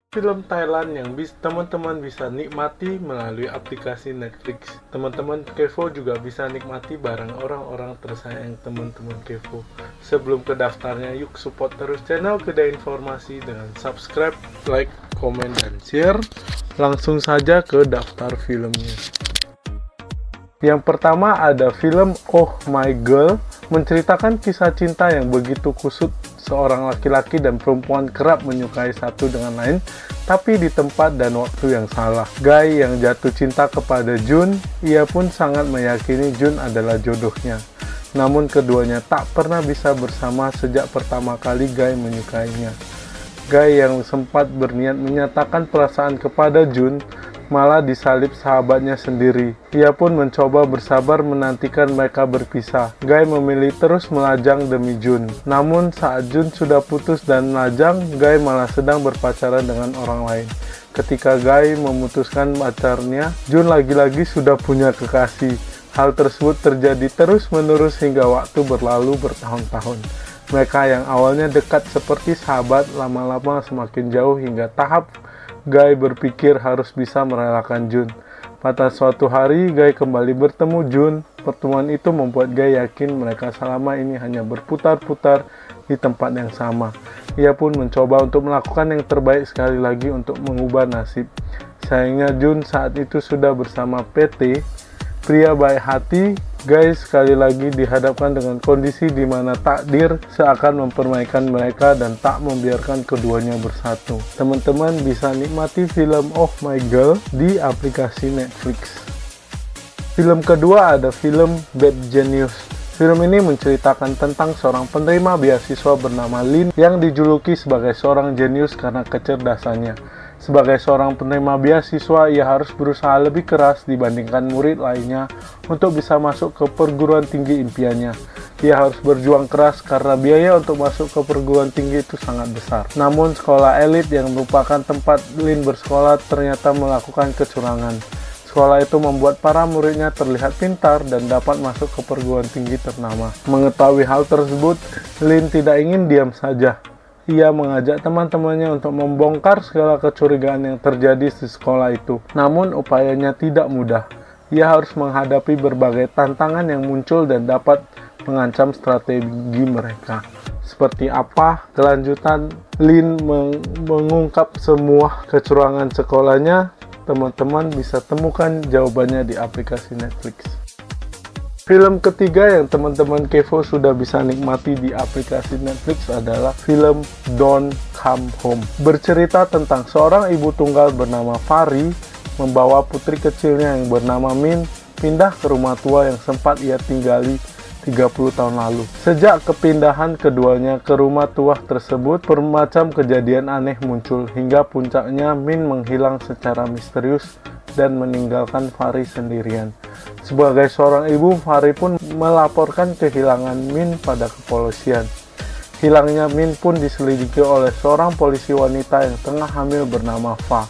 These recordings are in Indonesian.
Film Thailand yang teman-teman bisa nikmati melalui aplikasi Netflix. Teman-teman Kevo juga bisa nikmati bareng orang-orang tersayang teman-teman Kevo. Sebelum ke daftarnya, yuk support terus channel Kedai Informasi dengan subscribe, like, komen, dan share. Langsung saja ke daftar filmnya. Yang pertama ada film Oh My Girl, menceritakan kisah cinta yang begitu kusut. Seorang laki-laki dan perempuan kerap menyukai satu dengan lain, tapi di tempat dan waktu yang salah. Guy yang jatuh cinta kepada Jun, ia pun sangat meyakini Jun adalah jodohnya. Namun keduanya tak pernah bisa bersama sejak pertama kali Guy menyukainya. Guy yang sempat berniat menyatakan perasaan kepada Jun, malah disalib sahabatnya sendiri. Ia pun mencoba bersabar menantikan mereka berpisah. Guy memilih terus melajang demi Jun. Namun saat Jun sudah putus dan melajang, Guy malah sedang berpacaran dengan orang lain. Ketika Guy memutuskan pacarnya, Jun lagi-lagi sudah punya kekasih. Hal tersebut terjadi terus-menerus hingga waktu berlalu bertahun-tahun. Mereka yang awalnya dekat seperti sahabat, lama-lama semakin jauh hingga tahap Guy berpikir harus bisa merelakan Jun. Pada suatu hari, Guy kembali bertemu Jun. Pertemuan itu membuat Guy yakin mereka selama ini hanya berputar-putar di tempat yang sama. Ia pun mencoba untuk melakukan yang terbaik sekali lagi untuk mengubah nasib. Sayangnya Jun saat itu sudah bersama PT, pria baik hati. Guy sekali lagi dihadapkan dengan kondisi di mana takdir seakan mempermainkan mereka dan tak membiarkan keduanya bersatu. Teman-teman bisa nikmati film Oh My Girl di aplikasi Netflix. Film kedua ada film Bad Genius. Film ini menceritakan tentang seorang penerima beasiswa bernama Lin yang dijuluki sebagai seorang jenius karena kecerdasannya. Sebagai seorang penerima beasiswa, ia harus berusaha lebih keras dibandingkan murid lainnya untuk bisa masuk ke perguruan tinggi impiannya. Ia harus berjuang keras karena biaya untuk masuk ke perguruan tinggi itu sangat besar. Namun sekolah elit yang merupakan tempat Lin bersekolah ternyata melakukan kecurangan. Sekolah itu membuat para muridnya terlihat pintar dan dapat masuk ke perguruan tinggi ternama. Mengetahui hal tersebut, Lin tidak ingin diam saja. Ia mengajak teman-temannya untuk membongkar segala kecurigaan yang terjadi di sekolah itu. Namun upayanya tidak mudah. Ia harus menghadapi berbagai tantangan yang muncul dan dapat mengancam strategi mereka. Seperti apa kelanjutan Lin mengungkap semua kecurangan sekolahnya? Teman-teman bisa temukan jawabannya di aplikasi Netflix. Film ketiga yang teman-teman Kevo sudah bisa nikmati di aplikasi Netflix adalah film Don't Come Home. Bercerita tentang seorang ibu tunggal bernama Fari membawa putri kecilnya yang bernama Min pindah ke rumah tua yang sempat ia tinggali 30 tahun lalu. Sejak kepindahan keduanya ke rumah tua tersebut, bermacam kejadian aneh muncul hingga puncaknya Min menghilang secara misterius dan meninggalkan Fari sendirian. Sebagai seorang ibu, Fari pun melaporkan kehilangan Min pada kepolisian. Hilangnya Min pun diselidiki oleh seorang polisi wanita yang tengah hamil bernama Fa.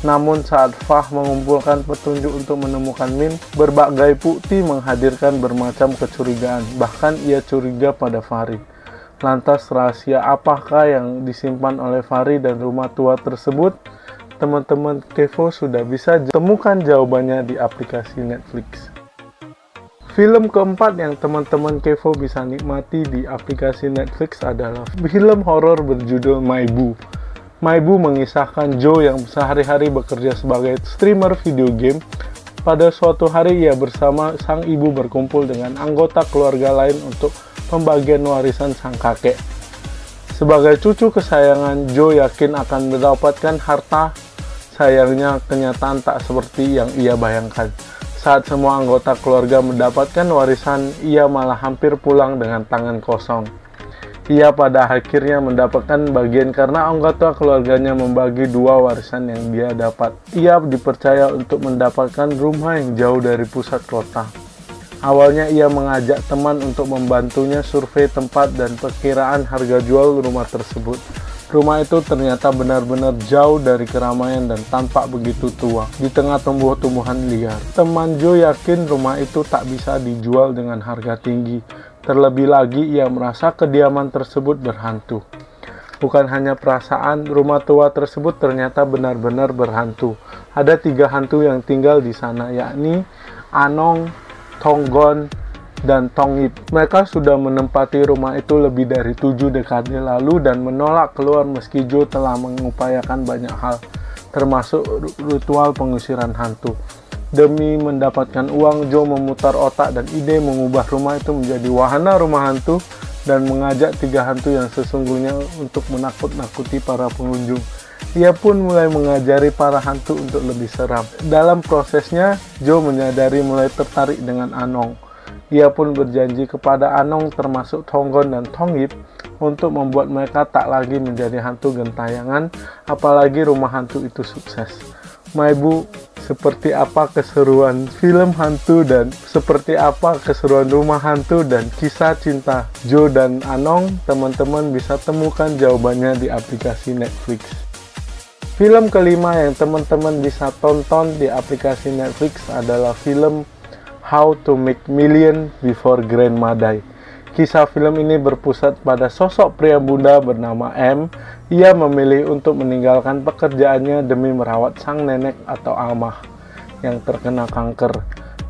Namun saat Fa mengumpulkan petunjuk untuk menemukan Min, berbagai bukti menghadirkan bermacam kecurigaan, bahkan ia curiga pada Fari. Lantas rahasia apakah yang disimpan oleh Fari dan rumah tua tersebut? Teman-teman Kevo sudah bisa temukan jawabannya di aplikasi Netflix. Film keempat yang teman-teman Kevo bisa nikmati di aplikasi Netflix adalah film horor berjudul My Boo. My Boo mengisahkan Joe yang sehari-hari bekerja sebagai streamer video game. Pada suatu hari ia bersama sang ibu berkumpul dengan anggota keluarga lain untuk pembagian warisan sang kakek. Sebagai cucu kesayangan, Joe yakin akan mendapatkan harta. Sayangnya kenyataan tak seperti yang ia bayangkan. Saat semua anggota keluarga mendapatkan warisan, ia malah hampir pulang dengan tangan kosong. Ia pada akhirnya mendapatkan bagian karena anggota keluarganya membagi dua warisan yang dia dapat. Ia dipercaya untuk mendapatkan rumah yang jauh dari pusat kota. Awalnya ia mengajak teman untuk membantunya survei tempat dan perkiraan harga jual rumah tersebut. Rumah itu ternyata benar-benar jauh dari keramaian dan tampak begitu tua, di tengah tumbuh-tumbuhan liar. Teman Joe yakin rumah itu tak bisa dijual dengan harga tinggi. Terlebih lagi ia merasa kediaman tersebut berhantu. Bukan hanya perasaan, rumah tua tersebut ternyata benar-benar berhantu. Ada 3 hantu yang tinggal di sana, yakni Anong, Tonggon, dan Tongip. Mereka sudah menempati rumah itu lebih dari 7 dekade lalu dan menolak keluar meski Joe telah mengupayakan banyak hal, termasuk ritual pengusiran hantu. Demi mendapatkan uang, Joe memutar otak dan ide mengubah rumah itu menjadi wahana rumah hantu dan mengajak 3 hantu yang sesungguhnya untuk menakut-nakuti para pengunjung. Ia pun mulai mengajari para hantu untuk lebih seram. Dalam prosesnya, Joe menyadari mulai tertarik dengan Anong. Ia pun berjanji kepada Anong termasuk Tonggon dan Tongip untuk membuat mereka tak lagi menjadi hantu gentayangan, apalagi rumah hantu itu sukses. Maibu, seperti apa keseruan film hantu dan seperti apa keseruan rumah hantu dan kisah cinta Joe dan Anong? Teman-teman bisa temukan jawabannya di aplikasi Netflix. Film kelima yang teman-teman bisa tonton di aplikasi Netflix adalah film How to Make Million Before Grandma Die. Kisah film ini berpusat pada sosok pria muda bernama M. Ia memilih untuk meninggalkan pekerjaannya demi merawat sang nenek atau amah yang terkena kanker.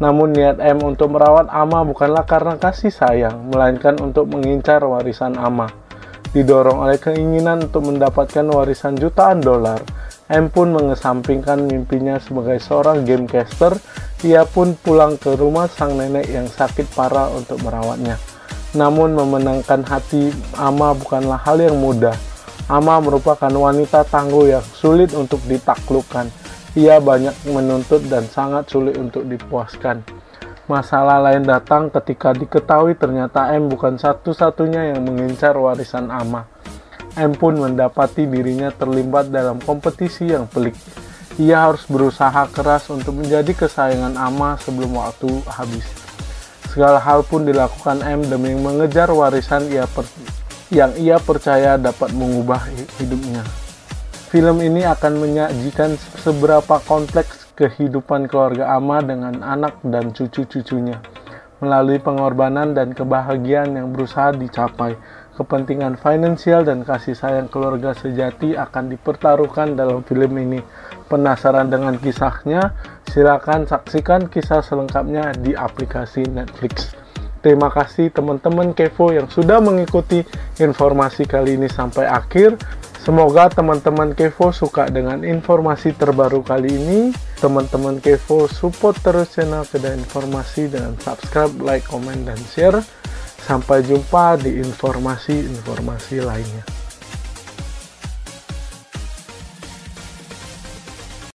Namun niat M untuk merawat amah bukanlah karena kasih sayang, melainkan untuk mengincar warisan amah. Didorong oleh keinginan untuk mendapatkan warisan jutaan dolar, M pun mengesampingkan mimpinya sebagai seorang gamecaster. Ia pun pulang ke rumah sang nenek yang sakit parah untuk merawatnya. Namun memenangkan hati Ama bukanlah hal yang mudah. Ama merupakan wanita tangguh yang sulit untuk ditaklukkan. Ia banyak menuntut dan sangat sulit untuk dipuaskan. Masalah lain datang ketika diketahui ternyata M bukan satu-satunya yang mengincar warisan Ama. M pun mendapati dirinya terlibat dalam kompetisi yang pelik. Ia harus berusaha keras untuk menjadi kesayangan Ama sebelum waktu habis. Segala hal pun dilakukan M demi mengejar warisan yang ia percaya dapat mengubah hidupnya. Film ini akan menyajikan seberapa kompleks kehidupan keluarga Ama dengan anak dan cucu-cucunya. Melalui pengorbanan dan kebahagiaan yang berusaha dicapai, kepentingan finansial dan kasih sayang keluarga sejati akan dipertaruhkan dalam film ini. Penasaran dengan kisahnya? Silakan saksikan kisah selengkapnya di aplikasi Netflix. Terima kasih teman-teman Kevo yang sudah mengikuti informasi kali ini sampai akhir. Semoga teman-teman Kevo suka dengan informasi terbaru kali ini. Teman-teman Kevo support terus channel Kedah Informasi dengan subscribe, like, komen, dan share. Sampai jumpa di informasi-informasi lainnya.